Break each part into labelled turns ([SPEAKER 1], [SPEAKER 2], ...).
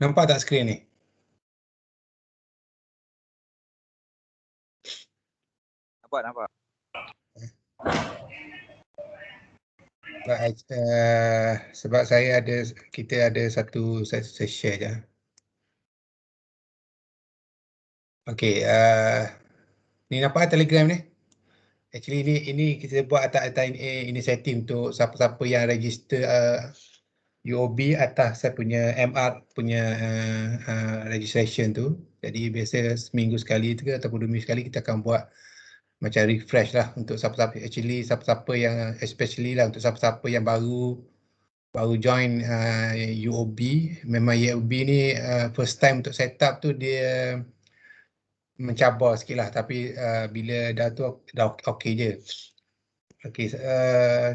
[SPEAKER 1] Nampak tak skrin ni?
[SPEAKER 2] Nampak.
[SPEAKER 1] Sebab kita ada satu share je. Okey, ni nampak Telegram ni? Actually ini kita buat atas ini setting untuk siapa-siapa yang register UOB atas saya punya MR punya registration tu. Jadi biasa seminggu sekali tu ataupun 2 minggu sekali kita akan buat macam refresh lah untuk siapa-siapa yang especially lah untuk siapa-siapa yang baru join UOB. Memang UOB ni first time untuk set up tu dia mencabar sikit lah, tapi bila dah tu dah okey je. Okey,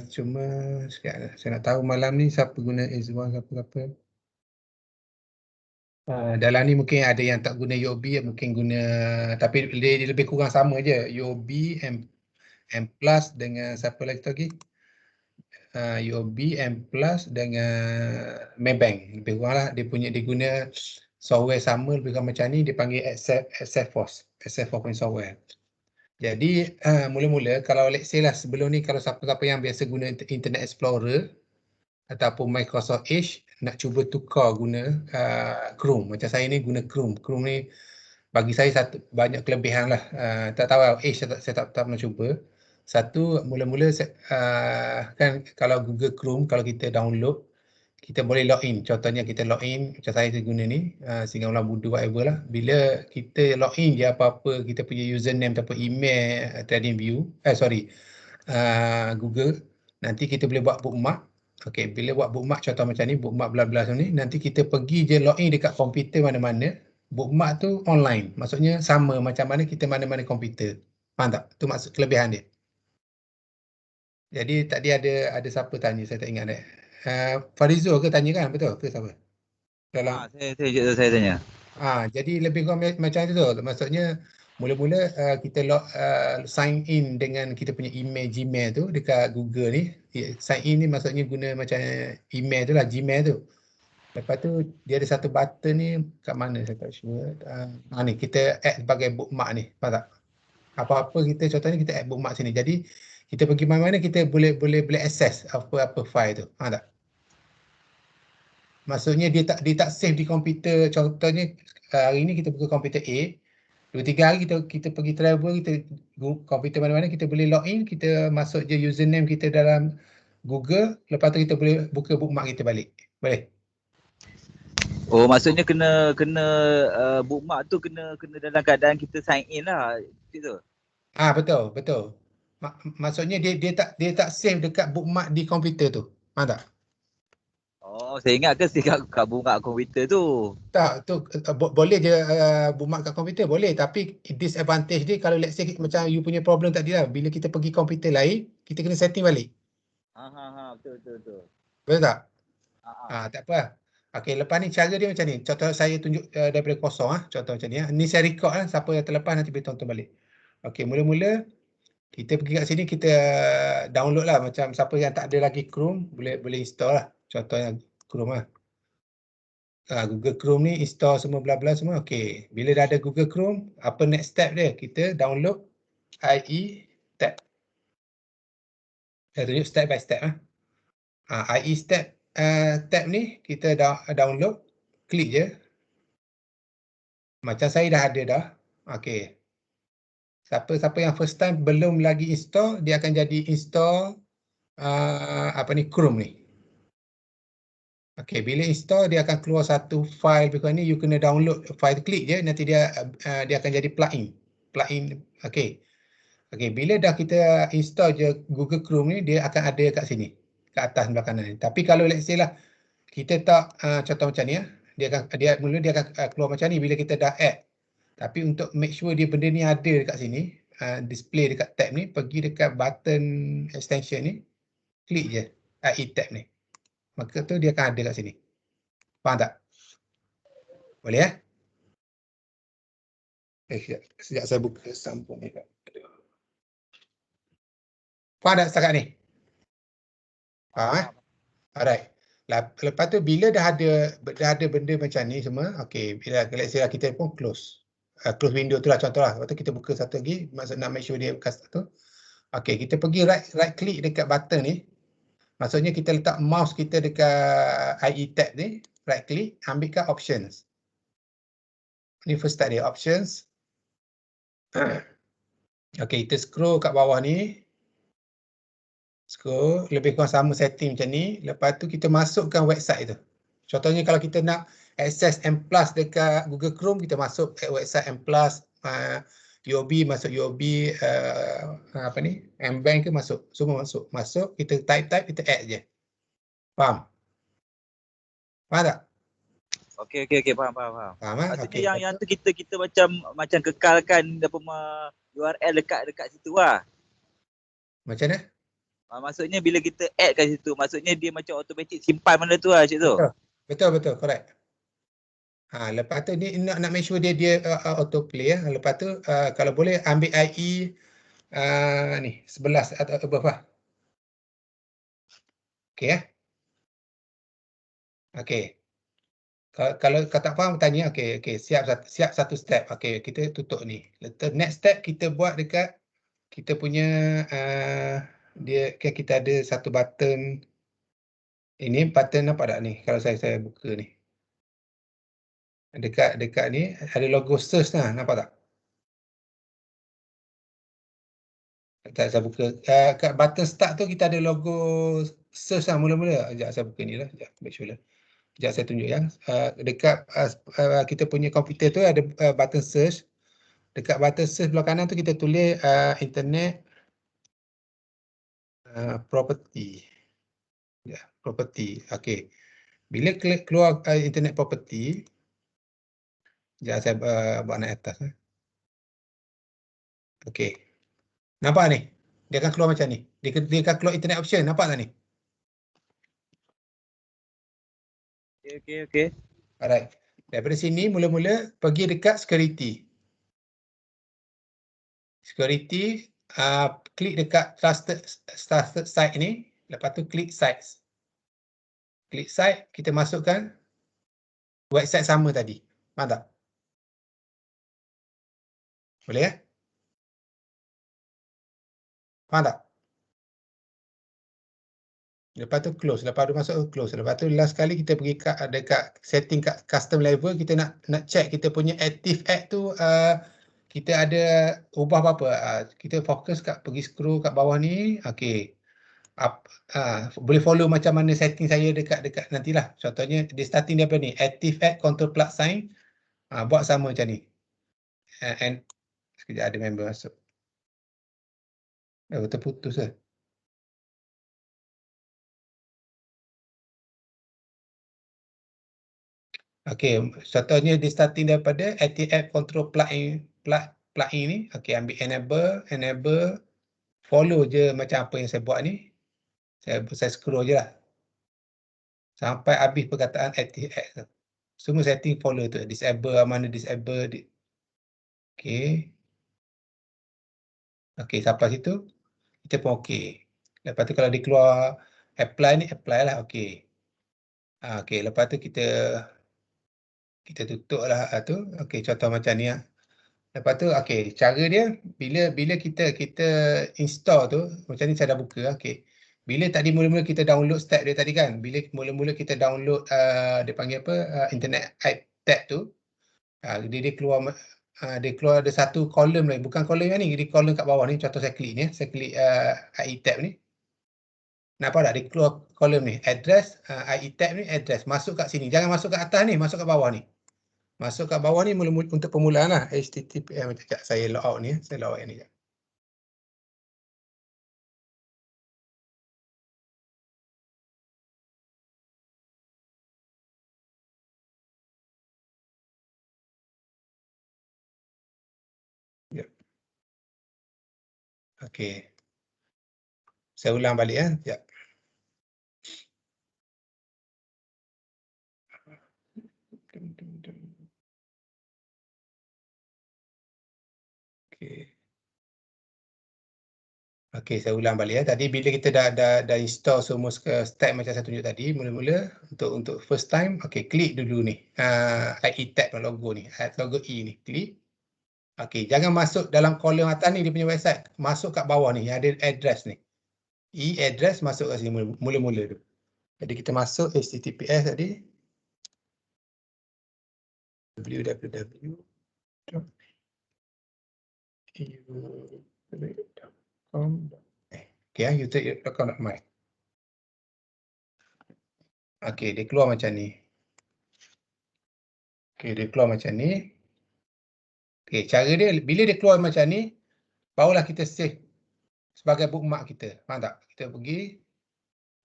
[SPEAKER 1] cuma saya nak tahu malam ni siapa guna Azwan apa-apa. Dalam ni mungkin ada yang tak guna UOB, mungkin guna, tapi dia lebih kurang sama je. UOB, M Plus dengan siapa lagi? UOB, M Plus dengan Maybank. Lebih kurang lah dia guna software sama lebih kurang macam ni, dia panggil SFOS punya software. Jadi mula-mula kalau let's say lah sebelum ni kalau siapa-siapa yang biasa guna Internet Explorer ataupun Microsoft Edge nak cuba tukar guna Chrome. Macam saya ni guna Chrome. Chrome ni bagi saya banyak kelebihan lah. Tak tahu Edge saya tak pernah cuba. Satu, mula-mula kan kalau Google Chrome kalau kita download kita boleh login. Contohnya kita login macam saya guna ni Singgah Ulang Budu whatever lah. Bila kita login je apa-apa kita punya username ataupun email TradingView Google, nanti kita boleh buat bookmark. Okey, bila buat bookmark contoh macam ni, bookmark bla-bla ni, nanti kita pergi je login dekat komputer mana-mana. Bookmark tu online. Maksudnya sama macam mana kita mana-mana komputer. Faham tak? Tu maksud kelebihan dia. Jadi tadi ada siapa tanya, saya tak ingat dah. Farizul ke tanya kan? Betul ke siapa?
[SPEAKER 2] Saya tanya.
[SPEAKER 1] Jadi lebih kurang macam itu tu. Maksudnya mula-mula kita sign in dengan kita punya email Gmail tu dekat Google ni. Sign in ni maksudnya guna macam email tu lah, Gmail tu. Lepas tu dia ada satu button ni kat mana saya tak sure. Ni kita add sebagai bookmark ni. Faham tak? Apa-apa kita contohnya kita add bookmark sini. Jadi kita pergi mana-mana kita boleh access apa-apa file tu. Faham tak? Maksudnya dia tak save di komputer. Contohnya hari ni kita buka komputer A, 2-3 hari kita pergi travel, kita komputer mana-mana kita boleh login, kita masuk je username kita dalam Google, lepas tu kita boleh buka bookmark kita balik. Boleh?
[SPEAKER 2] Oh, maksudnya kena bookmark tu kena dalam keadaan kita sign in lah. Gitu.
[SPEAKER 1] Betul. Maksudnya dia tak save dekat bookmark di komputer tu. Faham tak?
[SPEAKER 2] Oh, saya ingat ke kat bookmark komputer tu.
[SPEAKER 1] Tak, tu boleh je bookmark kat komputer, boleh. Tapi disadvantage dia kalau let's say macam you punya problem tadi lah. Bila kita pergi komputer lain, kita kena setting balik.
[SPEAKER 2] Betul.
[SPEAKER 1] Betul tak? Tak apa. Okey, lepas ni cara dia macam ni. Contoh saya tunjuk daripada kosong. Contoh macam ni. Ni saya record lah. Siapa yang terlepas nanti boleh tonton balik. Okey, mula-mula kita pergi kat sini, kita download lah. Macam siapa yang tak ada lagi Chrome, boleh install lah. Contohnya Chrome lah. Google Chrome ni install semua bla-bla semua. Okey, bila dah ada Google Chrome, apa next step dia? Kita download IE tab. Saya tunjuk step by step. IE step tab ni kita download, klik je. Macam saya dah ada dah. Okey. Siapa yang first time belum lagi install, dia akan jadi install Chrome ni. Okey, bila install dia akan keluar satu file berikut ni, you kena download file, klik je, nanti dia akan jadi plugin. Okey. Okey, bila dah kita install je Google Chrome ni, dia akan ada kat sini, kat atas sebelah kanan ni. Tapi kalau let's say lah kita tak contoh macam ni dia akan keluar macam ni bila kita dah add. Tapi untuk make sure benda ni ada dekat sini, display dekat tab ni, pergi dekat button extension ni, klik je IE tab ni. Maka tu dia akan ada kat sini. Faham tak? Boleh Sekejap saya buka sambung ni. Faham tak setakat ni? Faham Alright. Lepas tu bila dah ada benda macam ni semua, okey, bila let's say kita pun close. Close window tu lah contohlah. Lepas tu kita buka satu lagi, maksud nak make sure dia custom tu. Okey, kita pergi right click dekat button ni. Maksudnya kita letak mouse kita dekat IE tab ni, right click, ambilkan options. Ni first start dia, options. Okey, kita scroll kat bawah ni. Scroll, lebih kurang sama setting macam ni. Lepas tu kita masukkan website tu. Contohnya kalau kita nak access M+ dekat Google Chrome, kita masuk website M+, UOB masuk UOB, apa ni, Mbank ke masuk, semua masuk. Masuk, kita type, kita add je. Faham? Faham tak?
[SPEAKER 2] Okey, faham.
[SPEAKER 1] Faham
[SPEAKER 2] Maksudnya
[SPEAKER 1] okey.
[SPEAKER 2] yang tu kita macam kekalkan URL dekat situ lah.
[SPEAKER 1] Macam mana?
[SPEAKER 2] Maksudnya bila kita add kat situ, maksudnya dia macam automatic simpan benda tu lah cik tu.
[SPEAKER 1] Betul, correct. Lepas tu ni nak make sure dia auto play ya. Lepas tu kalau boleh ambil IE ni 11 atau above lah. Okey ya. Okey. Kalau kau tak faham tanya, okey, siap satu step. Okey, kita tutup ni. Next step kita buat dekat kita punya dia kita ada satu button. Ini button nampak tak ni? Kalau saya buka ni. Dekat ni ada logo search lah, nampak tak? Saya buka kat button start tu kita ada logo search lah mula-mula. Sekejap saya buka ni lah, sekejap make sure lah. Sekejap saya tunjuk ya. Dekat kita punya komputer tu ada button search. Dekat button search belah kanan tu kita tulis internet property. Ya, property. Okey. Bila klik keluar internet property, sekejap saya buat naik atas. Okey. Nampak ni? Dia akan keluar macam ni. Dia akan keluar internet option. Nampak tak ni?
[SPEAKER 2] Okey.
[SPEAKER 1] Alright. Daripada sini mula-mula pergi dekat security. Security, klik dekat trusted site ni. Lepas tu klik sites. Klik site, kita masukkan website sama tadi. Faham tak? Boleh ya? Faham tak? Lepas tu close. Lepas tu masuk close. Lepas tu last kali kita pergi dekat setting kat custom level. Kita nak check kita punya active ad tu kita ada ubah apa-apa. Kita fokus pergi scroll kat bawah ni. Okey. Boleh follow macam mana setting saya dekat nantilah. Contohnya dia starting daripada ni. Active ad control plus sign. Buat sama macam ni. And sekejap ada member masuk. Terputus lah. Okey, contohnya dia starting daripada active ad control plugin ni. Okey, ambil enable, follow je macam apa yang saya buat ni. Saya scroll je lah. Sampai habis perkataan active ad tu. Semua setting follow tu. Disable, mana disable. Okey. Okey, sampai situ. Kita pun okey. Lepas tu kalau dia keluar apply ni, apply lah. Okey. Okey, lepas tu kita tutup lah tu. Okey, contoh macam ni lah. Lepas tu okey, cara dia bila kita install tu macam ni saya dah buka. Okey. Bila tadi mula-mula kita download step dia tadi kan. Bila mula-mula kita download dia panggil apa internet tab tu dia keluar dia keluar ada satu kolom lagi, bukan kolom yang ni, dia kolom kat bawah ni. Contoh saya klik ni, saya klik IE tab ni. Nampak tak dia keluar kolom ni, address IE tab ni address. Masuk kat sini. Jangan masuk kat atas ni, masuk kat bawah ni. Masuk kat bawah ni mula-mula untuk permulaan lah. HTTPS macam saya log out ni, saya log out ni. Yep. Okey. Saya ulang balik ya. Sekejap. Okey. Okey, saya ulang balik ya. Tadi bila kita dah install semua step macam saya tunjuk tadi, mula-mula untuk first time, okey, klik dulu ni. IE tab logo ni, logo E ni, klik. Okey, jangan masuk dalam kolom atas ni dia punya website. Masuk kat bawah ni yang ada address ni. E address masuk kat sini mula-mula tu. Jadi kita masuk https tadi. www.youtube.com. Okay, youtube.com.my. Okey, dia keluar macam ni. Okey, dia keluar macam ni. Okey, cara dia bila dia keluar macam ni, barulah kita save sebagai bookmark kita. Faham tak? Kita pergi,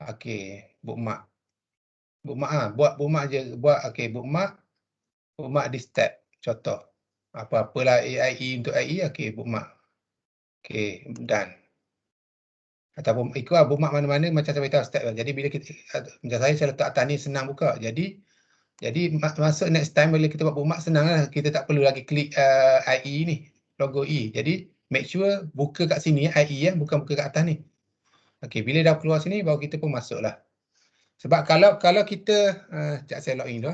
[SPEAKER 1] okey, bookmark. Bookmark buat bookmark je, bookmark this tab. Contoh. Apa-apalah AIE untuk IE, okey, bookmark. Okey, done. Ataupun ikutlah bookmark mana-mana macam saya beritahu step. Jadi bila kita macam saya letak atas ni senang buka. Jadi masuk next time bila kita buat bookmark senanglah. Kita tak perlu lagi klik IE ni, logo E. Jadi make sure buka kat sini IE bukan buka kat atas ni. Okey, bila dah keluar sini baru kita pun masuklah. Sebab kalau kita sekejap saya login dulu.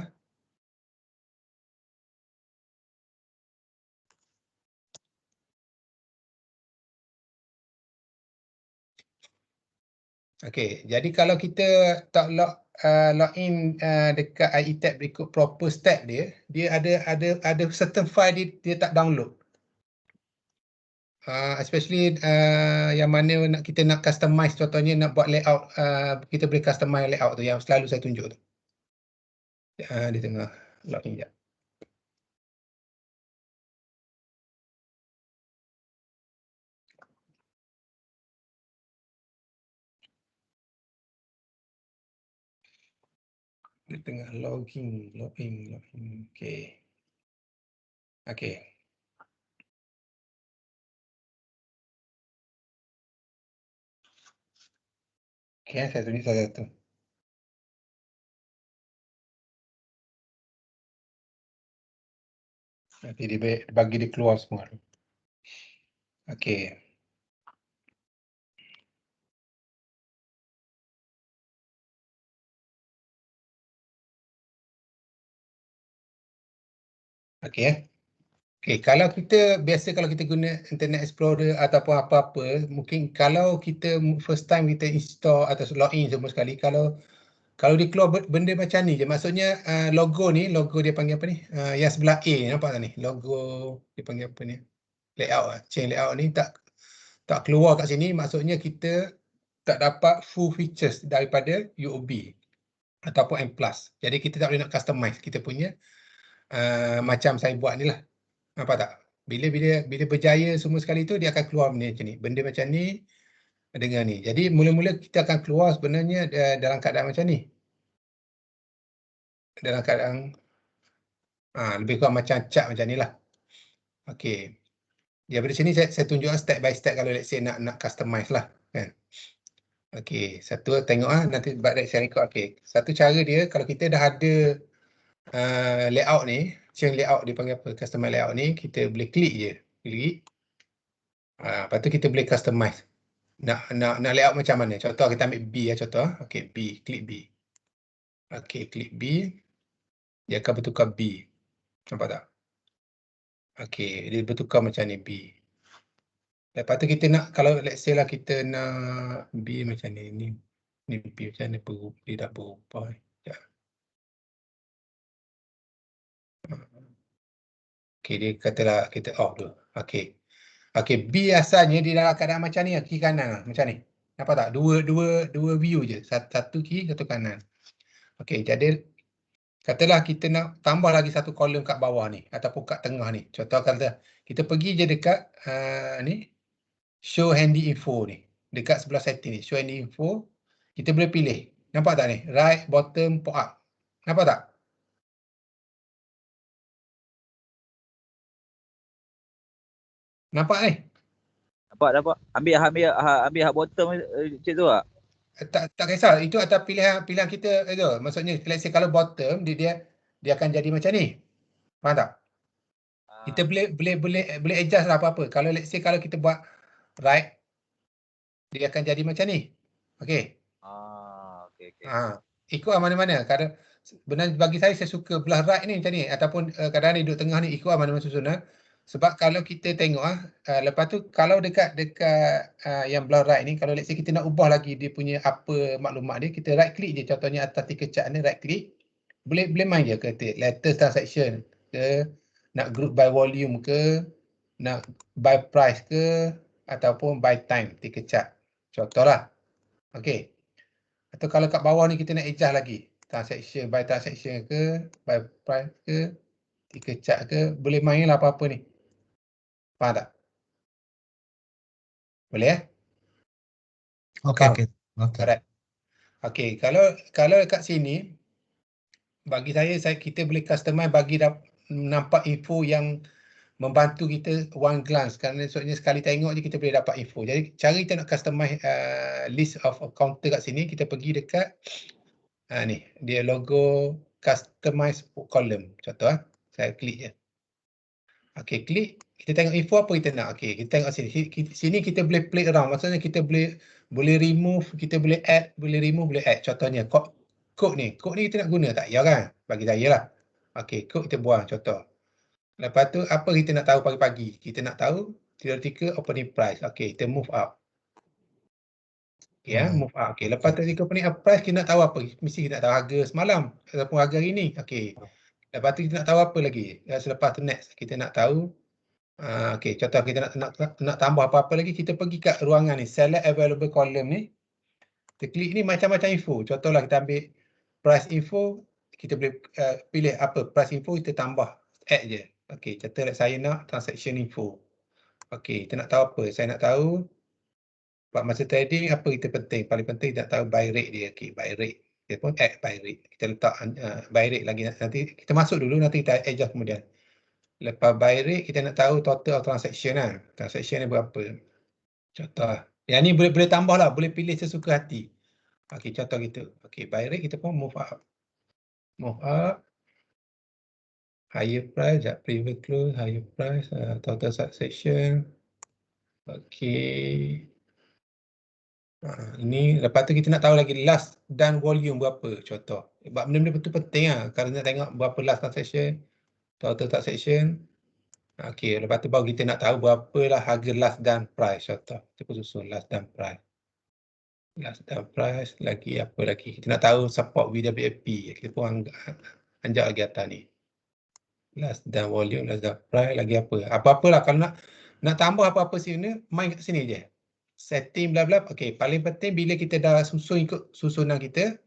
[SPEAKER 1] Okey, jadi kalau kita tak login dekat IE tab ikut proper step dia ada certain file dia tak download. Especially yang mana kita nak customize, contohnya nak buat layout, kita boleh customize layout tu yang selalu saya tunjuk tu. Di tengah login sekejap. Di tengah login. Okey. Okey. Okey, saya tunjuk satu. Nanti dia bagi dia keluar semua. Okey. Okey. Okey, kalau kita guna Internet Explorer ataupun apa-apa, mungkin kalau kita first time kita install atau login semua sekali, kalau dia keluar benda macam ni je, maksudnya logo dia panggil apa ni? Yang sebelah A nampak tak ni? Logo dia panggil apa ni? Layout, change layout ni tak keluar kat sini, maksudnya kita tak dapat full features daripada UOB ataupun M+. Jadi kita tak boleh nak customize kita punya macam saya buat ni lah. Nampak tak? Bila berjaya semua sekali tu dia akan keluar benda macam ni. Benda macam ni dengan ni. Jadi mula-mula kita akan keluar sebenarnya dalam keadaan macam ni. Dalam keadaan lebih kurang macam chart macam ni lah. Okey. Daripada sini saya tunjuk step by step kalau let's say nak customize lah kan. Okey, satu tengok nanti baik saya record. Okey. Satu cara dia kalau kita dah ada layout ni, change layout dia panggil apa? Customize layout ni, kita boleh klik je. Klik. Lepas tu kita boleh customize. Nak layout macam mana? Contoh kita ambil B ya, contoh. Okey, B, klik B. Okey, klik B. Dia akan bertukar B. Nampak tak? Okey, dia bertukar macam ni B. Lepas tu kita nak, kalau let's say lah kita nak B macam ni. Ni B macam ni, dia dah berubah. Okey, dia katalah kita off dulu. Okey. Okey, B asalnya di dalam keadaan macam ni, kiri kanan macam ni. Nampak tak? Dua view je. Satu kiri, satu kanan. Okey, jadi katalah kita nak tambah lagi satu kolom kat bawah ni ataupun kat tengah ni. Contoh kata kita pergi je dekat ni show handy info ni. Dekat sebelah setting ni, show handy info, kita boleh pilih. Nampak tak ni? Right, bottom, pop up. Nampak tak? Nampak ni?
[SPEAKER 2] Nampak. Ambil hak bottom macam tu tak?
[SPEAKER 1] Tak kisah, itu atas pilihan kita itu. Maksudnya let's say kalau bottom dia akan jadi macam ni. Faham tak? Kita boleh adjust lah apa-apa. Kalau let's say kalau kita buat right, dia akan jadi macam ni. Okey.
[SPEAKER 2] Okey.
[SPEAKER 1] Ikut mana-mana. Kadang sebenarnya bagi saya suka belah right ni macam ni ataupun kadang-kadang ni duduk tengah ni ikut mana-mana susunan. Sebab kalau kita tengok lepas tu kalau dekat yang belah right ni, kalau let's say kita nak ubah lagi dia punya apa maklumat dia, kita right click je, contohnya atas tiga cat ni right click. Boleh main je ke latest transaction ke, nak group by volume ke, nak by price ke, ataupun by time tiga cat. Contohlah. Okey. Atau kalau kat bawah ni kita nak adjust lagi. Transaction by transaction ke, by price ke, tiga cat ke, boleh main lah apa-apa ni. Faham tak? Boleh
[SPEAKER 3] Okey.
[SPEAKER 1] Alright. Okey, kalau kat sini bagi saya kita boleh customize bagi nampak info yang membantu kita one glance, kerana maksudnya sekali tengok je kita boleh dapat info. Jadi cara kita nak customize list of counter kat sini, kita pergi dekat ni, dia logo customize column. Contoh saya klik je. Okey, klik, kita tengok info apa kita nak. Okey, kita tengok sini. Sini kita boleh play around. Maksudnya kita boleh remove, kita boleh add, boleh remove, boleh add. Contohnya kod ni kita nak guna tak? Ya kan? Bagi saya lah. Okey, kod kita buang contoh. Lepas tu apa kita nak tahu pagi-pagi? Kita nak tahu theoretical opening price. Okey, kita move up. Ya, move up. Okey, lepas tu theoretical opening price kita nak tahu apa? Mesti kita nak tahu harga semalam ataupun harga hari ni. Okey. Lepas tu kita nak tahu apa lagi? Selepas tu next kita nak tahu okey, contoh kita nak tambah apa-apa lagi, kita pergi kat ruangan ni, select available column ni. Kita klik ni macam-macam info. Contohlah kita ambil price info, kita boleh pilih apa price info, kita tambah add je. Okey, contoh saya nak transaction info. Okey, kita nak tahu apa? Saya nak tahu masa trading apa kita penting? Paling penting kita nak tahu buy rate dia. Okey, buy rate. Kita pun add buy rate. Kita letak buy rate lagi, nanti kita masuk dulu, nanti kita adjust kemudian. Lepas buy rate, kita nak tahu total of transaction lah. Transaction ni berapa? Contoh. Yang ni boleh tambah lah. Boleh pilih sesuka hati. Okey, contoh gitu. Okey, buy rate kita pun move up. Move up. Higher price, previous close, higher price, total transaction. Okey. Ini lepas tu kita nak tahu lagi last dan volume berapa. Contoh. Sebab benda-benda betul penting lah. Kalau nak tengok berapa last transaction, total transaction. Okey, lepas tu baru kita nak tahu berapalah harga last dan price. Contoh, kita pun susun last dan price. Last dan price, lagi apa lagi? Kita nak tahu support WWAP. Kita pun anjak lagi atas ni. Last dan volume, last dan price, lagi apa? Apa-apalah kalau nak tambah apa-apa sini, main kat sini je. Setting bla bla. Okey, paling penting bila kita dah susun ikut susunan kita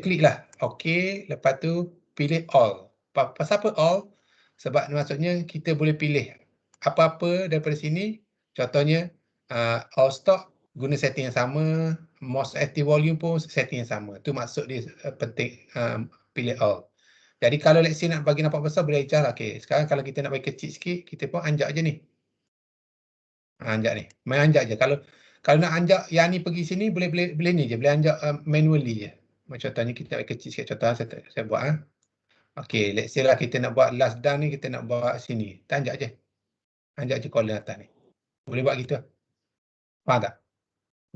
[SPEAKER 1] klik lah. Okey, lepas tu pilih all. Pasal apa all? Sebab maksudnya kita boleh pilih apa-apa daripada sini. Contohnya all stock guna setting yang sama, most active volume pun setting yang sama. Tu maksud dia penting pilih all. Jadi kalau let's say nak bagi nampak besar boleh adjust lah. Okey, sekarang kalau kita nak bagi kecil sikit, kita pun anjak je ni. Anjak ni. Main anjak je. Kalau nak anjak yang ni pergi sini boleh ni je, boleh anjak manually je. Macam contohnya kita nak bagi kecil sikit, contoh saya buat Okey, let's say lah kita nak buat last down ni, kita nak buat sini. Kita anjak je. Anjak je column atas ni. Boleh buat gitu. Faham tak?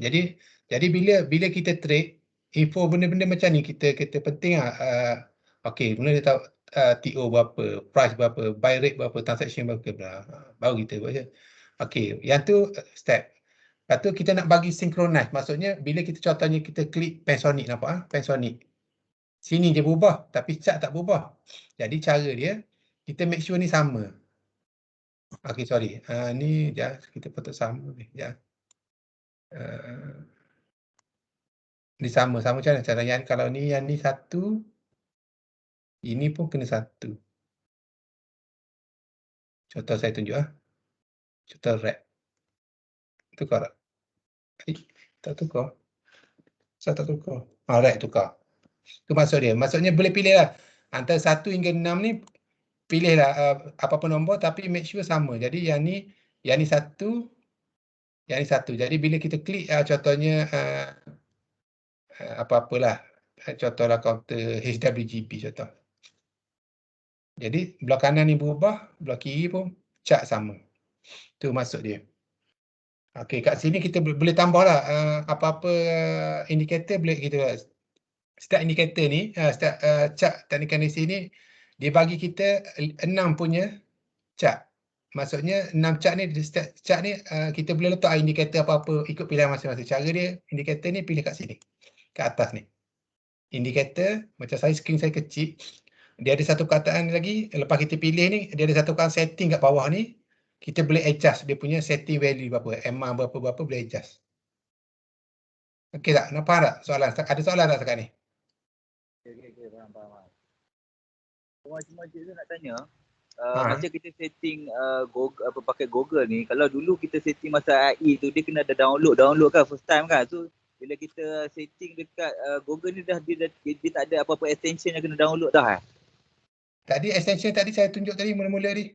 [SPEAKER 1] Jadi bila kita trade, info benda-benda macam ni kita penting okey, mula dia tahu TO berapa, price berapa, buy rate berapa, transaction berapa, baru kita buat je. Okey, yang tu step. Lepas tu kita nak bagi synchronize. Maksudnya bila kita contohnya kita klik Panasonic, nampak Panasonic. Sini dia berubah tapi chart tak berubah. Jadi cara dia kita make sure ni sama. Okey, sorry. Ni kita patut sama ni. Ni sama macam mana cara yang kalau ni yang ni satu, ini pun kena satu. Contoh saya tunjuk Contoh red. Tukar tak? Tak tukar. Saya tak tukar. Red tukar. Itu maksud dia. Maksudnya boleh pilih lah. Antara 1 hingga 6 ni pilihlah apa-apa nombor tapi make sure sama. Jadi yang ni satu, yang ni satu. Jadi bila kita klik contohnya apa-apalah. Contohlah counter HWGP contoh. Jadi belah kanan ni berubah, belah kiri pun chart sama. Itu maksud dia. Okey, kat sini kita boleh tambah lah apa-apa indikator boleh kita setiap indikator ni, setiap chart teknik kanalisi ni dia bagi kita 6 punya chart. Maksudnya 6 chart ni, setiap chart ni kita boleh letak indikator apa-apa ikut pilihan masing-masing. Cara dia, indikator ni pilih kat sini, kat atas ni. Indikator, macam screen saya kecil, dia ada satu perkataan lagi, lepas kita pilih ni, dia ada satu perkataan setting kat bawah ni, kita boleh adjust dia punya setting value berapa, MR berapa-berapa boleh adjust. Okey tak? Nampak tak soalan? Ada soalan tak sekarang ni?
[SPEAKER 2] Okey, faham. Cuma cikgu nak tanya,
[SPEAKER 1] Ha.
[SPEAKER 2] macam kita setting Google, pakai Google ni, kalau dulu kita setting masa AI tu, dia kena ada download kan first time kan. So bila kita setting dekat Google ni dia tak ada apa-apa extension yang kena download dah.
[SPEAKER 1] Tadi extension tadi saya tunjuk tadi mula-mula ni.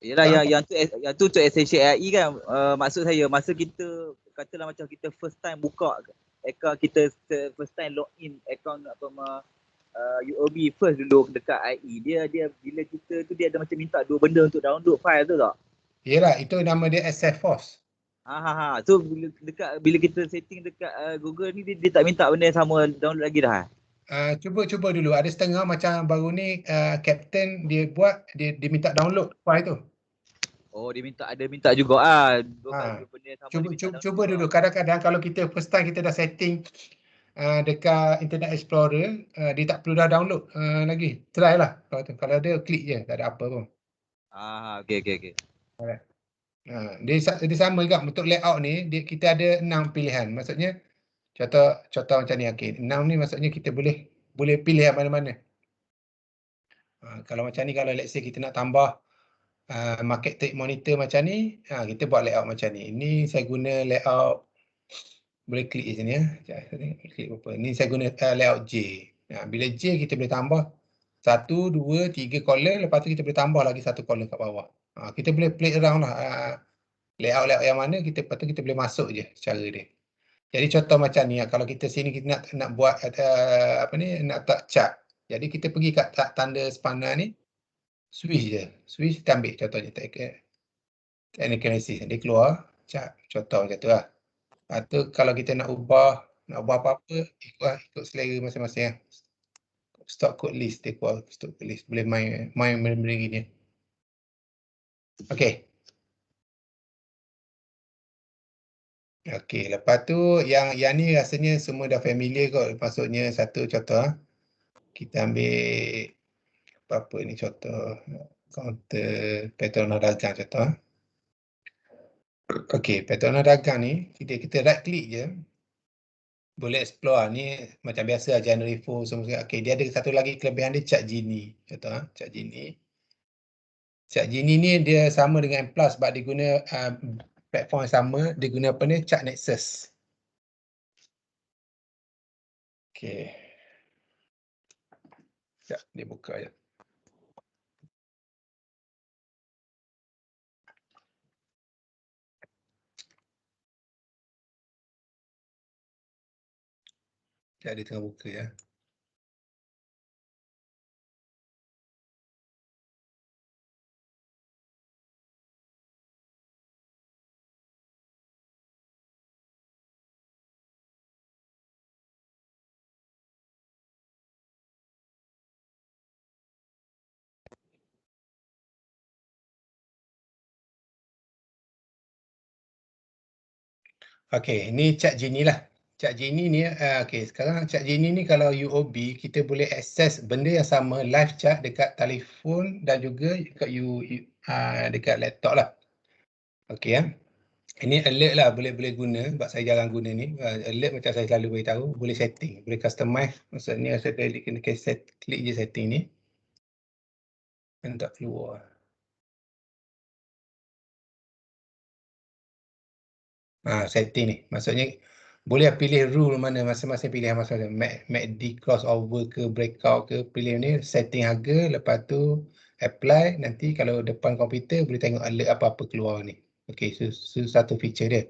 [SPEAKER 2] Yelah, yang tu untuk extension AI kan. Maksud saya masa kita katalah macam kita first time buka account kita, first time login account UOB first dulu dekat AI, dia bila kita tu dia ada macam minta dua benda untuk download file tu tak?
[SPEAKER 1] Yelah, itu nama dia SF Force.
[SPEAKER 2] So bila kita setting dekat Google ni dia tak minta benda yang sama download lagi dah.
[SPEAKER 1] Cuba dulu. Ada setengah macam baru ni Captain dia buat, dia minta download file tu.
[SPEAKER 2] Oh, dia minta juga benda yang sama.
[SPEAKER 1] Cuba dulu. Kadang-kadang kalau kita first time kita dah setting dekat Internet Explorer, dia tak perlu dah download lagi. Try lah. Kalau ada, klik je. Tak ada apa pun.
[SPEAKER 2] Okey.
[SPEAKER 1] Alright. Dia sama juga untuk layout ni, kita ada 6 pilihan. Maksudnya contoh macam ni. Okey, 6 ni maksudnya kita boleh pilih yang mana-mana. Kalau macam ni, kalau let's say kita nak tambah market tape monitor macam ni, kita buat layout macam ni. Ini saya guna layout, boleh klik di sini ya. Klik apa? Ni saya guna layout J. Bila J kita boleh tambah 1, 2, 3 column, lepas tu kita boleh tambah lagi 1 column kat bawah. Kita boleh play around lah. Layout yang mana lepas tu kita boleh masuk je cara dia. Jadi contoh macam ni, kalau kita sini kita nak buat nak tak chart. Jadi kita pergi kat tanda spanner ni, switch je. Switch kita ambil contohnya teknik analysis. Dia keluar chart. Contoh macam tu lah. Lepas tu kalau kita nak ubah apa-apa, ikut selera masing-masing lah. Stock code list, dia keluar stock code list. Boleh main benda-benda gini. Okay. Okey, lepas tu yang ni rasanya semua dah familiar kot. Maksudnya satu contoh, kita ambil apa ni contoh, counter Petronas dagang contoh. Okey, Petronas dagang ni kita right click je, boleh explore. Ni macam biasa January 4 semua. Okey, dia ada satu lagi kelebihan dia, Chart Genie contoh. Chart Genie ni dia sama dengan M+, sebab dia guna platform yang sama. Dia guna apa ni, Chart Nexus. Okey. Sekejap, dia buka je. Sekejap, dia tengah buka ya. Okey, ni Chart Genie lah. Chart Genie ni, okey, sekarang Chart Genie ni kalau UOB, kita boleh akses benda yang sama, live chart dekat telefon dan juga dekat laptop lah. Okey ya. Ini alert lah, boleh guna, sebab saya jarang guna ni. Alert macam saya selalu beritahu, boleh setting, boleh customize. Maksudnya saya kena klik je setting ni. Dan tak keluar. Setting ni. Maksudnya boleh pilih rule mana, masing-masing pilih masing-masing. MACD crossover ke breakout ke, pilih ni, setting harga, lepas tu apply. Nanti kalau depan komputer boleh tengok alert apa-apa keluar ni. Okey, so satu feature dia.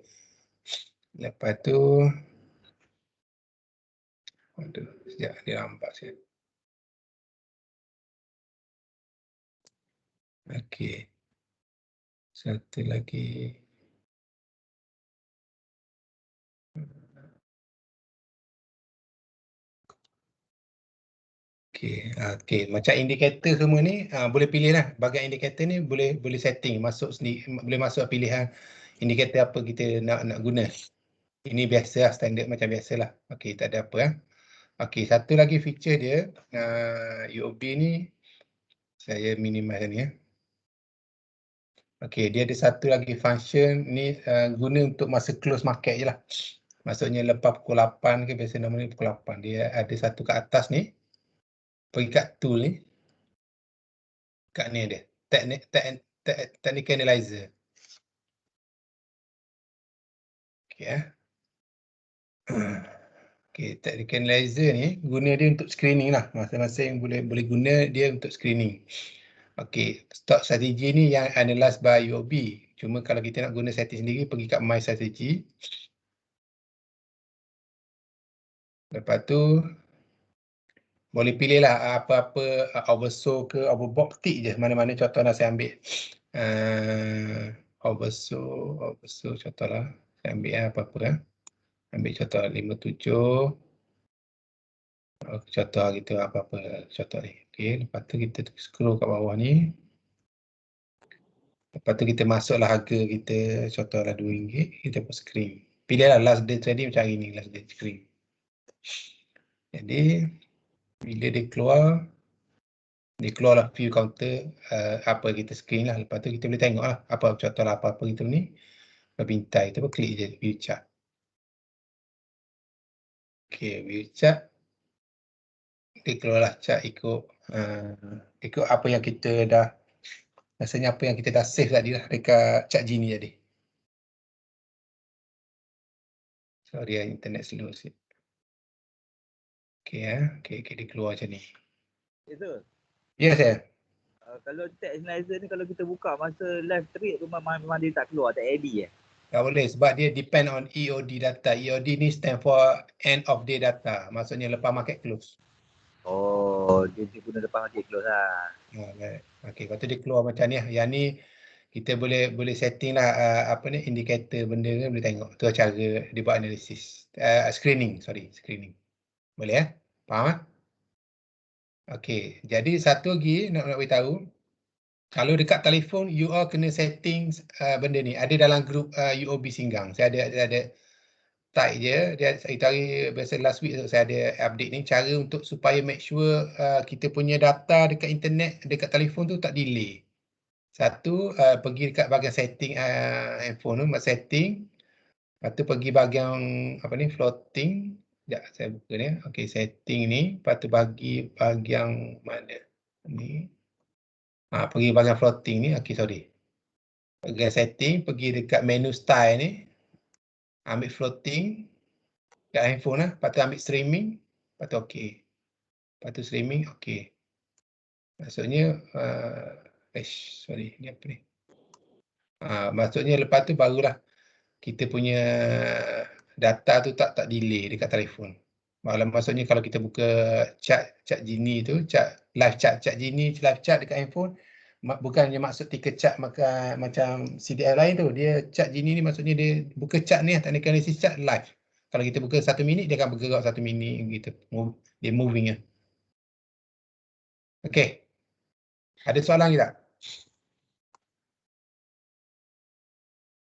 [SPEAKER 1] Lepas tu, aduh, sekejap dia nampak sikit. Okey. Satu lagi. Okey, macam indikator semua ni boleh pilih lah. Bahagian indikator ni boleh setting, masuk sendiri, boleh masuk pilihan indikator apa kita nak guna. Ini biasa lah, standard macam biasa lah. Okey, tak ada apa. Okey, satu lagi feature dia, UOB ni, saya minimize ni. Okey, dia ada satu lagi function ni, guna untuk masa close market je lah. Maksudnya lepas pukul 8 ke, biasa namanya pukul 8. Dia ada satu kat atas ni, pergi kat tool ni, kat ni ada, technical analyzer. Okey, Okey, technical analyzer ni guna dia untuk screening lah. Masing-masing boleh guna dia untuk screening. Okey, stock strategy ni yang analyzed by UOB. Cuma kalau kita nak guna setting sendiri, pergi kat my strategy. Lepas tu boleh pilih lah apa-apa oversold ke overbought, tik je mana-mana. Contoh lah saya ambil oversold contoh lah. Saya ambil apa-apa ambil contoh 57. Contoh gitu apa-apa contoh ni. Okey, lepas tu kita scroll kat bawah ni. Lepas tu kita masuklah harga kita, contohlah RM2, kita put screen. Pilihlah last day trading macam hari ni, last day screen. Jadi bila dia keluarlah view counter, apa kita screen lah. Lepas tu kita boleh tengok lah contohlah apa-apa kita ni. Bintai tu pun klik je view chart. Okey, view chart. Dia keluarlah chart ikut apa yang kita dah, rasanya apa yang kita dah save tadi lah dekat chart Gini tadi. Sorry, internet slow sikit. Okey, dia keluar macam ni.
[SPEAKER 2] Betul.
[SPEAKER 1] Ya, saya.
[SPEAKER 2] Kalau tech analyzer ni kalau kita buka masa live trade tu memang dia tak keluar, tak AD
[SPEAKER 1] Tak boleh sebab dia depend on EOD data. EOD ni stand for end of day data. Maksudnya lepas market close.
[SPEAKER 2] Oh, dia guna depan market close lah.
[SPEAKER 1] Okey, lepas tu dia keluar macam ni. Yang ni kita boleh setting lah apa ni indikator benda ni boleh tengok. Tu cara dia buat analisis. Screening. Boleh Faham Okey, jadi satu lagi nak beritahu. Kalau dekat telefon, you all kena setting benda ni. Ada dalam grup UOB Singgang. Saya ada type je. Saya cari biasa last week saya ada update ni. Cara untuk supaya make sure kita punya data dekat internet, dekat telefon tu tak delay. Satu, pergi dekat bahagian setting handphone tu, setting. Lepas tu pergi bahagian apa ni, floating. Sekejap, saya buka ni. Okey, setting ni. Lepas tu bagi bahagian mana? Ni. Pergi bahagian floating ni. Okey, sorry. Bahagian setting, pergi dekat menu style ni. Ambil floating. Kat handphone lah. Lepas tu ambil streaming. Lepas tu okey. Lepas tu streaming, okey. Maksudnya, sorry. Ni apa ni? Maksudnya lepas tu barulah kita punya data tu tak delay dekat telefon. Maksudnya kalau kita buka chat Gini tu, live chat Gini, live chat dekat handphone, bukannya maksud tiga chat macam CDL lain tu. Dia chat Gini ni maksudnya dia buka chat ni, technical analysis chat live. Kalau kita buka 1 minit, dia akan bergerak 1 minit gitu. Dia moving ya. Okey. Ada soalan lagi tak?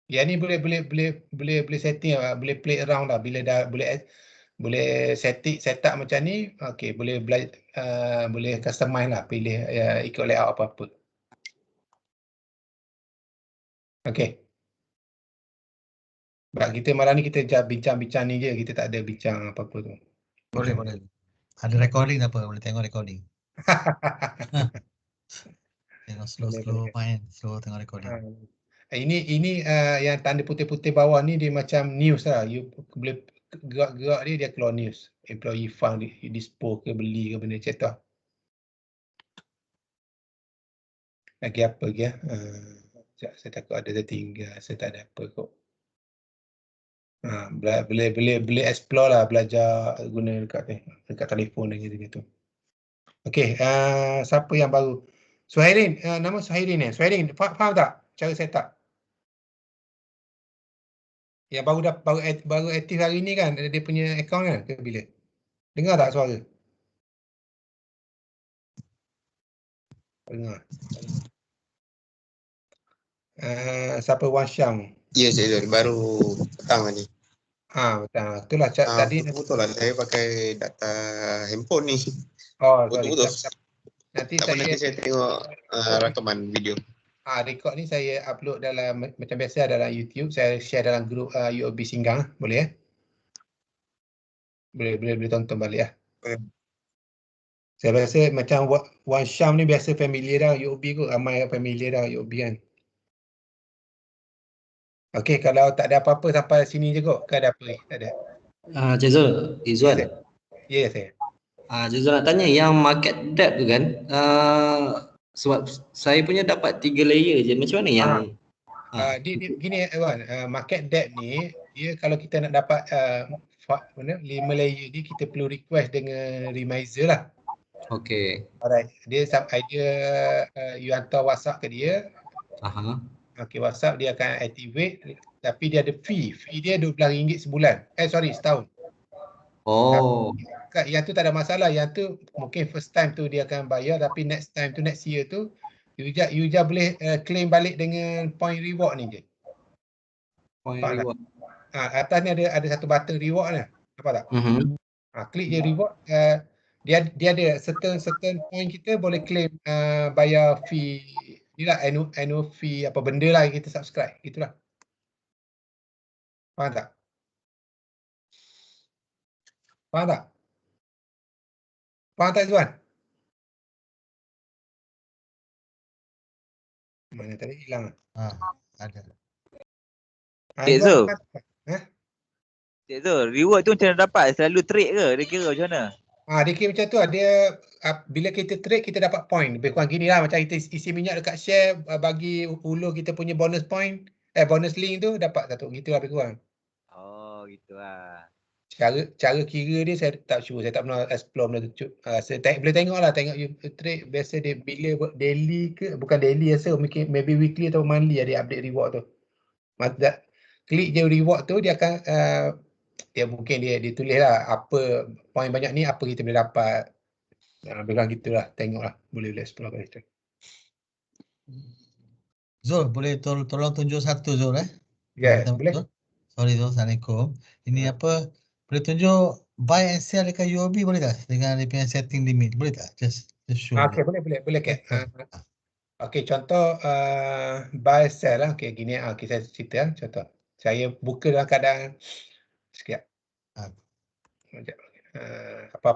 [SPEAKER 1] Yang ni boleh setting lah, boleh play around lah bila dah boleh set up macam ni. Okey, boleh customize lah, pilih ikut layout apa-apa. Okey. Sebab kita malam ni kita bincang-bincang ni je, kita tak ada bincang apa-apa tu.
[SPEAKER 3] Boleh. Ada recording tak apa, boleh tengok recording. Tengok slow main, slow tengok recording.
[SPEAKER 1] Ini yang tanda putih-putih bawah ni dia macam news lah. You boleh gerak-gerak dia keluar news. Employee fund dispo ke beli ke benda macam tu. Lagi apa lagi saya takut ada tertinggal. Saya tak ada apa kot. Boleh explore lah, belajar guna dekat telefon dan gitu. Okey, siapa yang baru? Suhairin, nama Suhairin ni. Suhairin, faham tak cara setup? Yang baru aktif hari ni kan, dia punya account kan ke bila? Dengar tak suara? Dengar. Siapa Wan Syam?
[SPEAKER 4] Ya, saya baru petang ni.
[SPEAKER 1] Betul. Itulah tadi.
[SPEAKER 4] Betul lah, saya pakai data handphone ni.
[SPEAKER 1] Oh, sorry.
[SPEAKER 4] Betul.
[SPEAKER 1] Nanti
[SPEAKER 4] Tak apa, nanti saya tengok rakaman video.
[SPEAKER 1] Rekod ni saya upload dalam macam biasa dalam YouTube. Saya share dalam grup UOB Singgang. Boleh boleh tonton balik Saya rasa macam Wan Syam ni biasa familiar dah UOB kot. Ramai familiar dah UOB kan. Okey, kalau tak ada apa-apa sampai sini je kot. Ke ada apa ni? Tak ada.
[SPEAKER 5] Cik Zul, Izzuan.
[SPEAKER 1] Ya, saya.
[SPEAKER 5] Cik Zul nak tanya yang market depth tu kan, sebab saya punya dapat 3 layer je. Macam mana yang
[SPEAKER 1] Gini Wan, market depth ni dia kalau kita nak dapat 5 layer ni kita perlu request dengan remiser lah.
[SPEAKER 5] Okey.
[SPEAKER 1] Alright, dia you hantar WhatsApp ke dia. Okey, WhatsApp dia akan activate tapi dia ada fee. Fee dia RM12 sebulan. Setahun.
[SPEAKER 5] Oh.
[SPEAKER 1] Yang tu tak ada masalah. Yang tu mungkin first time tu dia akan bayar tapi next year tu you just boleh claim balik dengan point reward ni je.
[SPEAKER 5] Point
[SPEAKER 1] Faham
[SPEAKER 5] reward.
[SPEAKER 1] Atas ni ada satu button reward ni. Nampak tak? Klik je reward. Dia ada certain point kita boleh claim bayar fee ni lah, annual fee apa benda lah kita subscribe. Itulah. Faham tak? Faham tak Zuan? Mana tadi hilang?
[SPEAKER 3] Ada.
[SPEAKER 2] Cik Zul. Cik Zul, reward tu macam mana dapat? Selalu trade ke? Dia kira macam mana?
[SPEAKER 1] Dia kira macam tu lah. Dia bila kita trade kita dapat point. Lebih kurang gini lah. Macam kita isi minyak dekat share, bagi ulur kita punya bonus point, bonus link tu dapat satu. Gitu lah lebih kurang.
[SPEAKER 2] Oh, gitu lah.
[SPEAKER 1] Cara kira dia saya tak sure. Saya tak pernah explore benda tu. Saya boleh tengok lah. Tengok you trade biasa dia bila daily ke. Bukan daily rasa. Maybe weekly atau monthly dia update reward tu. Klik je reward tu dia akan dia mungkin dia tulis lah apa poin banyak ni apa kita boleh dapat. Bilang gitulah, tengoklah boleh explore kat situ.
[SPEAKER 3] Zul, boleh tolong tunjuk satu Zul
[SPEAKER 1] Boleh.
[SPEAKER 3] Sorry Zul, Assalamualaikum. Ini boleh tunjuk buy and sell dekat UOB boleh tak? Dengan dia punya setting limit, boleh tak? Just show.
[SPEAKER 1] Okey, boleh ke? Okey, contoh buy sell lah. Okey, gini saya cerita contoh. Saya buka dalam keadaan sekejap. Apa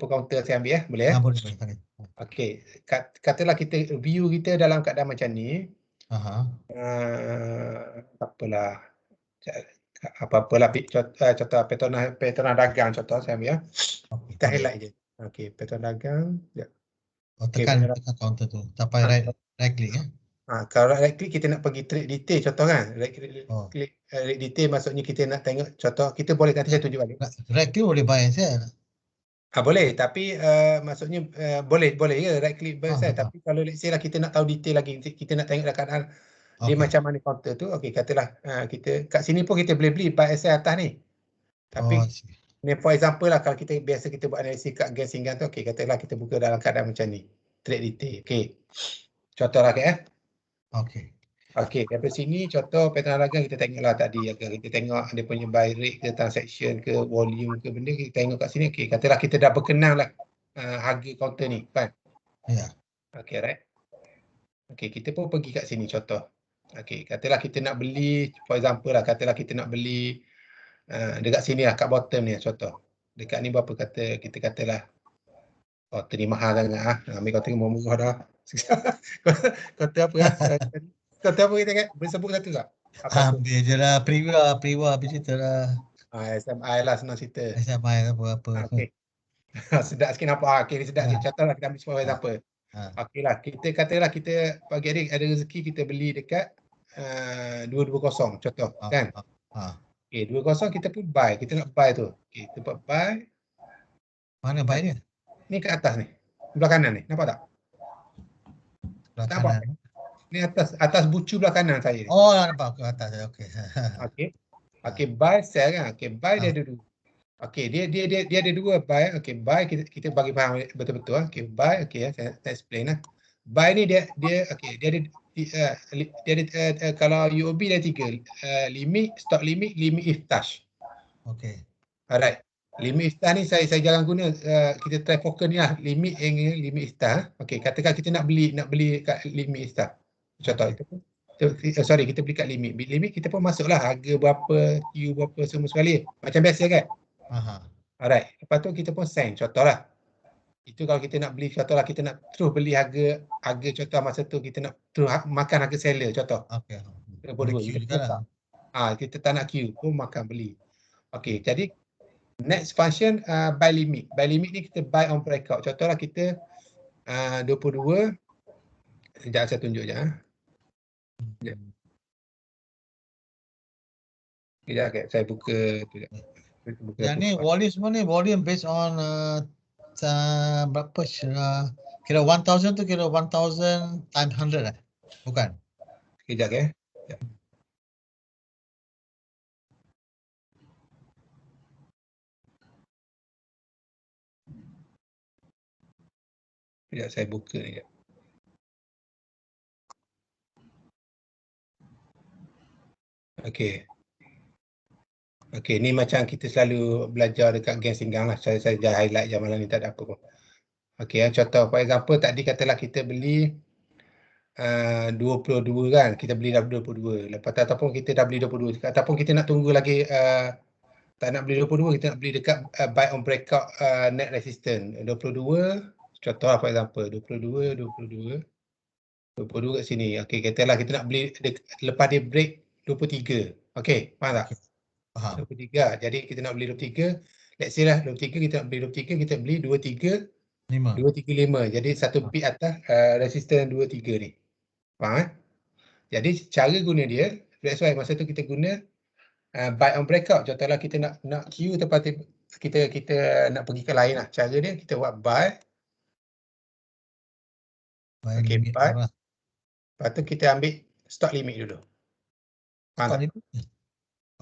[SPEAKER 1] counter saya ambil boleh
[SPEAKER 3] Boleh.
[SPEAKER 1] Okey, katalah kita view kita dalam keadaan macam ni. Apalah. Apa-apalah contoh Petronas dagang contoh saya ambil Kita highlight je. Okey, Petronas dagang.
[SPEAKER 3] Tekan counter tu. Sampai right click
[SPEAKER 1] Kalau right click kita nak pergi trade detail contoh kan. Right click trade detail maksudnya kita nak tengok contoh kita boleh nanti saya tunjuk balik.
[SPEAKER 3] Right click boleh buy and sell.
[SPEAKER 1] Boleh tapi maksudnya boleh ya right click buy and sell tapi kalau let's say lah kita nak tahu detail lagi kita nak tengok keadaan dia macam mana counter tu. Okey, katalah kita kat sini pun kita boleh beli buy and sell atas ni. Tapi ni for example lah kalau kita biasa kita buat analisis kat Gen Singgang tu okey katalah kita buka dalam keadaan macam ni. Trade detail. Okey. Contohlah Okey, daripada sini contoh Petronas dagang kita tengoklah tadi kita tengok dia punya buy rate ke transaction ke volume ke benda kita tengok kat sini. Okey, katalah kita dah berkenal lah harga counter ni kan.
[SPEAKER 3] Ya.
[SPEAKER 1] Okey, right. Okey, kita pun pergi kat sini contoh. Okey, katalah kita nak beli for example lah katalah kita nak beli dekat sini lah kat bottom ni contoh. Dekat ni berapa kita katalah counter ni mahal sangat ambil counter ni murah dah. Counter apa Counter apa kita kan? Boleh sebut satu tak?
[SPEAKER 3] Ambil je lah Priwa habis cerita lah.
[SPEAKER 1] SMI lah senang cerita.
[SPEAKER 3] SMI apa.
[SPEAKER 1] Okey. Sedap sikit nampak. Okey, sedap sikit. Contohlah kita ambil for example. Okey lah, kita katalah kita pagi hari ada rezeki kita beli dekat 220 contoh kan. Okey, 20 kita pun buy. Kita nak buy tu. Okey, kita buat buy.
[SPEAKER 3] Mana buy dia?
[SPEAKER 1] Ni kat atas ni. Sebelah kanan ni. Nampak tak? Nampak? Ni atas bucu belah kanan saya ni.
[SPEAKER 3] Oh, nampak ke atas. Okey.
[SPEAKER 1] Okey, buy sell kan. Okey, buy dia ada dua. Okey, dia ada dua buy. Okey, buy kita bagi faham betul-betul. Okey, buy okey saya explain lah. buy ni dia okey, dia ada kalau UOB dia 3, limit, stop limit, limit if touch.
[SPEAKER 3] Okey.
[SPEAKER 1] Alright. Limit iftar ni saya jarang guna. Kita try focus ni lah. Limit iftar. Okey, katakan kita nak beli kat limit iftar. Contoh itu pun. Sorry, kita beli kat limit. Limit kita pun masuklah harga berapa, Q berapa semua sekali. Macam biasa kan?
[SPEAKER 3] Aha.
[SPEAKER 1] Alright. Lepas tu kita pun send. Contohlah. Itu kalau kita nak beli, contohlah kita nak terus beli harga contoh masa tu kita nak terus makan harga seller contoh.
[SPEAKER 3] Okey.
[SPEAKER 1] Boleh
[SPEAKER 3] Queue juga lah.
[SPEAKER 1] kita tak nak queue pun makan beli. Okey, jadi next function buy limit. Buy limit ni kita buy on breakout. Contohlah kita 22. Sekejap saya tunjuk je. Sekejap saya buka tu.
[SPEAKER 3] Yang ni volume semua ni volume based on berapa kira 1000 tu kira 1000 times 100 bukan?
[SPEAKER 1] Sekejap Sekejap saya buka ni. Okey, ni macam kita selalu belajar dekat Geng Singgang lah. Saya dah highlight je malam ni, tak ada apa pun. Okey, contoh for example tadi katalah kita beli 22 kan. Kita beli dah 22. Lepas tu ataupun kita dah beli 22. Ataupun kita nak tunggu lagi tak nak beli 22, kita nak beli dekat buy on breakout net resistance 22. Contoh for example 22 kat sini. Okey, katalah kita nak beli lepas dia break 23. Okey, faham tak?
[SPEAKER 3] Faham.
[SPEAKER 1] 23. Jadi kita nak beli 23. Let's say lah 23 kita nak beli 23, kita beli 235. Jadi satu pip atas resistance 23 ni. Faham? Jadi cara guna dia, that's why masa tu kita guna buy on breakout. Contohlah kita nak queue tempat kita nak pergi ke lain lah. Cara dia kita buat buy. Okey, buy. Lepas tu kita ambil stop limit dulu. Faham tak?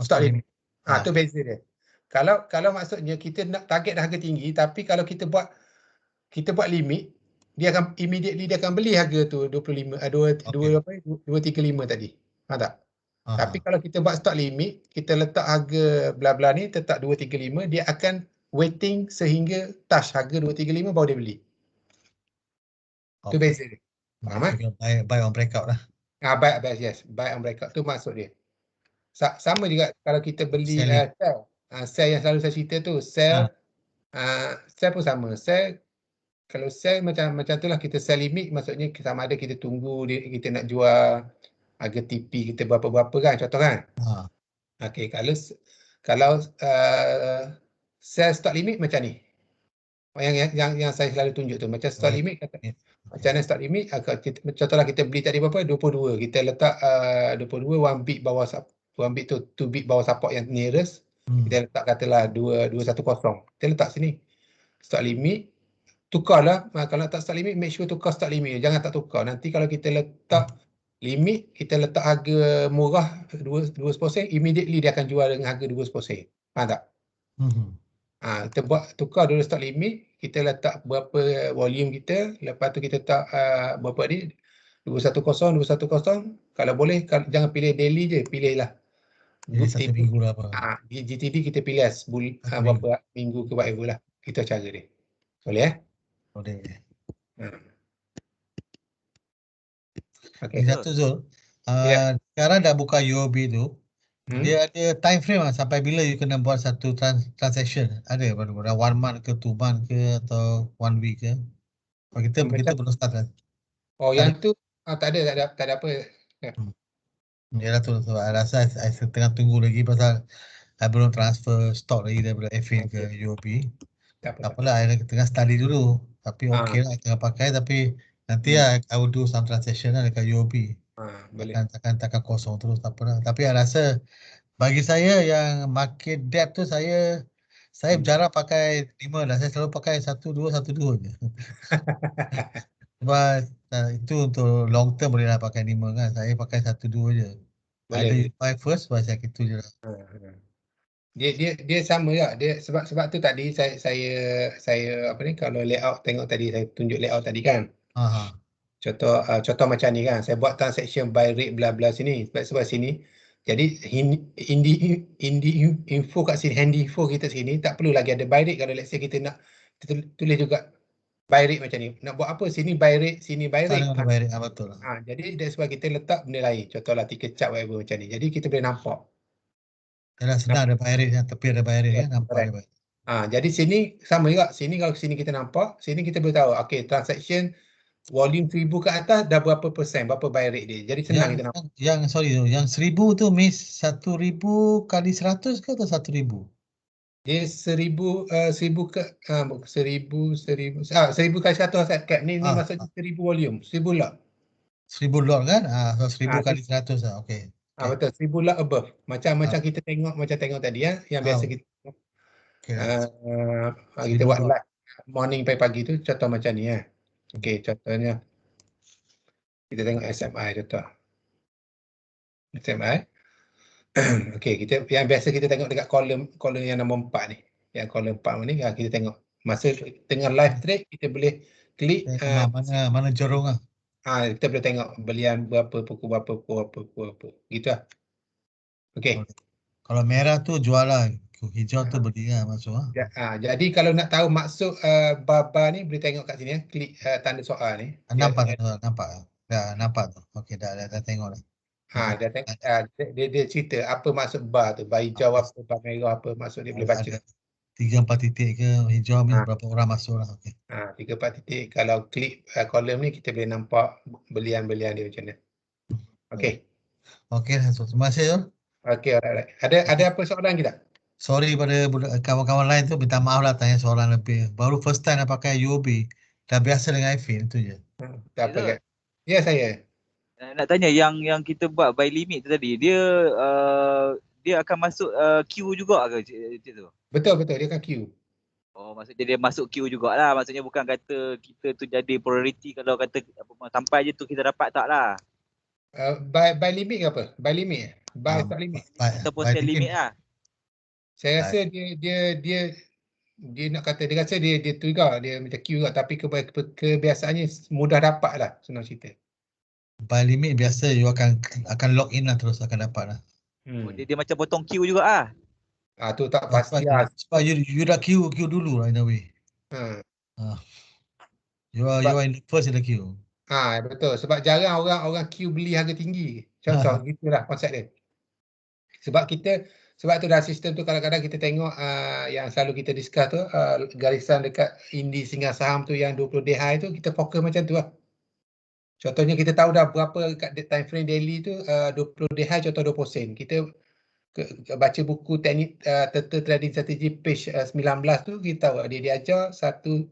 [SPEAKER 1] Stop limit. Tu beza dia. Kalau maksudnya kita nak target harga tinggi, tapi kalau kita buat limit, dia akan immediately dia akan beli harga tu 235 tadi. Faham tak? Tapi kalau kita buat stop limit, kita letak harga bla-bla ni tetap 235, dia akan waiting sehingga touch harga 235 baru dia beli. Tu beza dia. Faham kan?
[SPEAKER 3] Buy on breakout lah.
[SPEAKER 1] Buy on breakout tu maksud dia. Sama juga kalau kita beli sell yang selalu saya cerita tu, sell pun sama. Kalau sell macam tu lah, kita sell limit maksudnya sama ada kita tunggu kita nak jual harga TP kita berapa-berapa kan, contoh kan. Okey, kalau sell stop limit macam ni. Yang saya selalu tunjuk tu macam stop limit macam mana stop limit, contohlah kita beli tadi berapa 22, kita letak 22 1 bit bawah 1 bit tu 2 bit bawah support yang nearest, kita letak katalah 210, kita letak sini stop limit, tukarlah. Kalau tak stop limit, make sure tukar stop limit, jangan tak tukar. Nanti kalau kita letak limit, kita letak harga murah 2%, immediately dia akan jual dengan harga 2%. Faham tak? Kita buat tukar dulu stop limit, kita letak berapa volume kita, lepas tu kita letak berapa ni 210. Kalau boleh jangan pilih daily je, pilihlah
[SPEAKER 3] Jadi 1 minggu lah apa.
[SPEAKER 1] GTD kita pilih berapa minggu ke whatever lah. Kita cara dia. Boleh
[SPEAKER 3] Boleh.
[SPEAKER 1] Okay.
[SPEAKER 3] Satu Zul, sekarang dah buka UOB tu, dia ada time frame lah sampai bila you kena buat satu transaction. Ada baru 1 month ke 2 month ke atau 1 week ke? Kalau kita begitu belum start kan?
[SPEAKER 1] Yang tu tak ada apa.
[SPEAKER 3] Yalah tu I rasa I tengah tunggu lagi pasal I belum transfer stock lagi daripada FA ke UOB. Tak apalah, I tengah study dulu. Tapi okey lah tengah pakai, tapi nanti I will do some transaction lah dekat UOB. Takkan kosong terus, tak apalah. Tapi I rasa bagi saya yang market depth tu saya jarang pakai 5 dah. Saya selalu pakai 1212 je. Sebab itu untuk long term boleh lah pakai 5 kan. Saya pakai 12 je. Ada you buy first, saya gitu je lah.
[SPEAKER 1] Dia sama juga. Dia sebab tu tadi saya apa ni, kalau layout tengok tadi saya tunjuk layout tadi kan. Contoh macam ni kan, saya buat transaction by rate bla bla sini, sebab sini. Jadi info kat sini, handy info kita sini, tak perlu lagi ada by rate. Kalau let's say kita nak tulis juga by rate macam ni. Nak buat apa? Sini by rate, sini by rate.
[SPEAKER 3] Betul.
[SPEAKER 1] Jadi that's why kita letak benda lain. Contohlah ticket chart whatever macam ni. Jadi kita boleh nampak.
[SPEAKER 3] Yalah, senang ada by rate, tepi ada by rate, nampak ada by rate.
[SPEAKER 1] Jadi sini sama juga. Sini kalau sini kita nampak, sini kita boleh tahu, okay, transaction volume 1000 ke atas dah berapa persen, berapa by rate dia. Jadi senang kita nampak.
[SPEAKER 3] Yang 1000 tu miss 1000 kali 100 ke atau 1000?
[SPEAKER 1] Dia 1000 ke 1000 kali 100 cap ni maksudnya 1000 volume, 1000 lot.
[SPEAKER 3] 1000 lot kan? So 1000 kali 100 lah. Okey.
[SPEAKER 1] Betul, 1000 lot above. Macam kita tengok tadi yang biasa kita tengok. Kita buat live morning pagi tu contoh macam ni ya. Okey, contohnya kita tengok SMI contoh. SMI. Okey, yang biasa kita tengok dekat kolom yang nombor 4 ni. Yang kolom 4 ni kita tengok. Masa tengah live trade kita boleh klik
[SPEAKER 3] mana jorong ah.
[SPEAKER 1] Kita boleh tengok belian berapa, pukul berapa. Gitu lah. Okey.
[SPEAKER 3] Kalau merah tu jual lah, hijau tu beli lah masuk ah.
[SPEAKER 1] Jadi kalau nak tahu maksud bar ni boleh tengok kat sini ya. Klik tanda soal ni.
[SPEAKER 3] Nampak. Dah nampak tu. Okey dah tengok dah.
[SPEAKER 1] Dia cerita apa maksud bar tu, bar hijau apa, bar merah apa, maksud dia boleh baca.
[SPEAKER 3] 3-4 titik ke hijau ni berapa orang masuk lah. Okey.
[SPEAKER 1] 3-4 titik. Kalau klik kolom ni kita boleh nampak belian-belian dia macam mana. Okey.
[SPEAKER 3] Okey, terima kasih Zul.
[SPEAKER 1] Okey, alright. Ada apa soalan kita?
[SPEAKER 3] Sorry pada kawan-kawan lain tu, minta maaf lah tanya soalan lebih. Baru first time nak pakai UOB. Dah biasa dengan iFin tu je.
[SPEAKER 1] Tak apa kan? Ya saya.
[SPEAKER 2] Nak tanya yang kita buat by limit tu tadi, dia akan masuk queue juga ke cik tu?
[SPEAKER 1] Betul dia akan queue.
[SPEAKER 2] Oh, maksudnya dia masuk queue jugalah. Maksudnya bukan kata kita tu jadi priority, kalau kata sampai je tu kita dapat tak lah.
[SPEAKER 1] By limit ke apa? By limit. By stop limit.
[SPEAKER 2] Ataupun set limit lah.
[SPEAKER 1] Saya rasa dia nak kata, dia rasa dia tu juga, dia macam queue juga, tapi kebiasaannya mudah dapat lah, senang cerita.
[SPEAKER 3] By limit biasa you akan log in lah, terus akan dapat lah.
[SPEAKER 2] Dia macam potong queue juga lah.
[SPEAKER 1] Tu tak pasti lah.
[SPEAKER 3] Sebab you dah queue dulu lah in a way. You are in the first in the queue.
[SPEAKER 1] Betul, sebab jarang orang queue beli harga tinggi. Contoh gitulah konsep dia. Sebab tu dah sistem tu, kadang-kadang kita tengok yang selalu kita discuss tu, garisan dekat indeks singgah saham tu yang 20 day high tu, kita fokus macam tu lah. Contohnya kita tahu dah berapa kat time frame daily tu, 20 day high contoh 20 sen. Kita baca buku teknik Turtle Trading Strategy page 19 tu, kita tahu dia ajar satu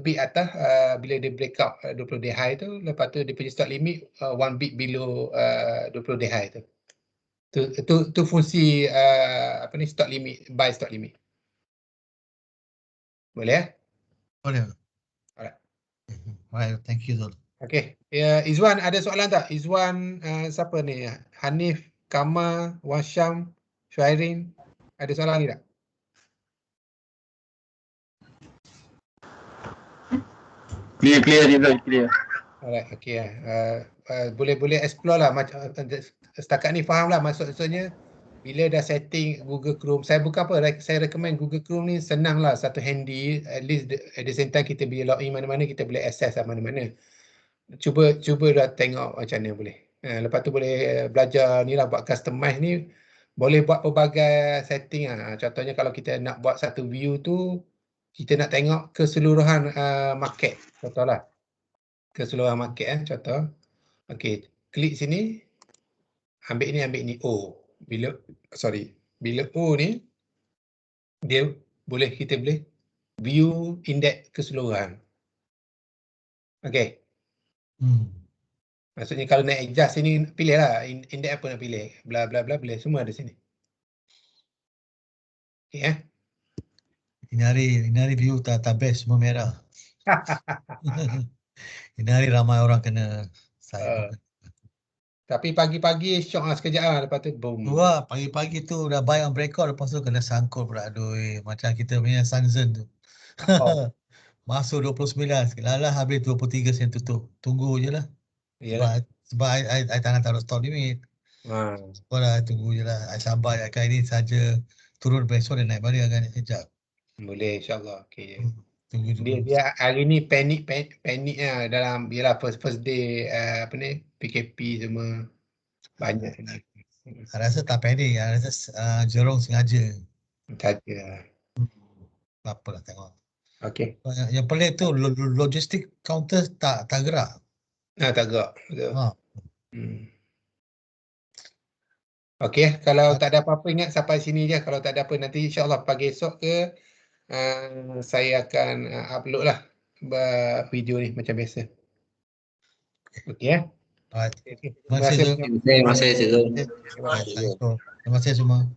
[SPEAKER 1] bit atas bila dia break out 20 day high tu, lepas tu dia punya stop limit 1 bit below 20 day high tu. Tu fungsi stop limit, buy stop limit. Boleh ya?
[SPEAKER 3] Boleh.
[SPEAKER 1] Alright,
[SPEAKER 3] thank you Zul.
[SPEAKER 1] Okay, Izwan ada soalan tak? Izwan, siapa ni? Hanif, Kama, Washam, Syairin, ada soalan ni tak?
[SPEAKER 6] Clear.
[SPEAKER 1] Alright, okay. Boleh explore lah. Setakat ni faham lah maksudnya bila dah setting Google Chrome. Saya bukan apa, saya recommend Google Chrome ni senang lah, satu handy. At least at the same time kita bila log in mana-mana, kita boleh access lah mana-mana. Cuba dah tengok macam mana boleh. Lepas tu boleh belajar ni lah, buat customize ni. Boleh buat pelbagai setting lah. Contohnya kalau kita nak buat satu view tu, kita nak tengok keseluruhan market. Contoh lah. Keseluruhan market contoh. Okey, klik sini. Ambil ni O. Bila O ni, kita boleh view indeks keseluruhan. Okey. Maksudnya kalau nak adjust sini, pilih lah indeks apa nak pilih. Bla bla bla, boleh semua ada sini. Okey
[SPEAKER 3] Ini hari view tak best, semua merah. Ini hari ramai orang kena saya.
[SPEAKER 1] Tapi pagi-pagi syok lah sekejap lah, lepas tu boom.
[SPEAKER 3] Wah, pagi-pagi tu dah buy on breakout, lepas tu kena sangkut pula. Aduh, macam kita punya Sunzen tu. Masuk 29, sekali habis 23 sen tutup. Tunggu je lah.
[SPEAKER 1] Ya.
[SPEAKER 3] Sebab I tak nak taruh stop limit. Sebab lah, tunggu je lah. I sabar kali ni saja turun besok dan naik balik akan sekejap.
[SPEAKER 1] Boleh, insyaAllah. Okay.
[SPEAKER 3] Tunggu dulu.
[SPEAKER 1] Dia hari ni panik lah dalam yalah first day apa ni PKP semua banyak ni.
[SPEAKER 3] I rasa tak panik. I rasa Jerong sengaja.
[SPEAKER 1] Saja.
[SPEAKER 3] Apalah tengok.
[SPEAKER 1] Okey.
[SPEAKER 3] Yang pelik tu logistik counter tak gerak.
[SPEAKER 1] Tak gerak. Betul.
[SPEAKER 3] Ha.
[SPEAKER 1] Okey, kalau tak ada apa-apa ingat sampai sini je. Kalau tak ada apa nanti insya-Allah pagi esok ke saya akan upload lah video ni macam biasa. Okey ya.
[SPEAKER 3] Alright.
[SPEAKER 1] Okay.
[SPEAKER 3] Terima kasih.
[SPEAKER 5] Terima kasih Cik Zul.
[SPEAKER 3] Terima kasih semua.